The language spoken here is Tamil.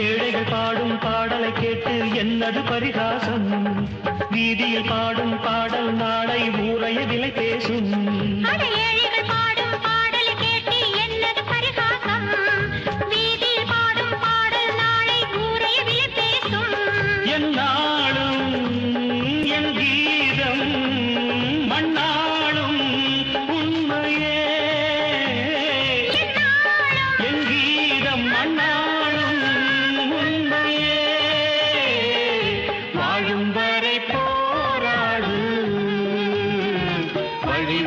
ஏழைகள் பாடும் பாடலை கேட்டு என்னது பரிகாசம்? வீதியில் பாடும் பாடல் நாளை ஊரைய விலை பேசும். ஏழைகள் பாடும் பாடலை கேட்டு என்னது பரிகாசம்? வீதியில் பாடும் பாடல் நாளை ஊரைய விலை பேசும். என்னாலும் என் கீதம் மண்ணாளும் உண்மையே. என் கீதம் மண்ணாளும் உண்மையே. வாழும் வரை போராடு வழி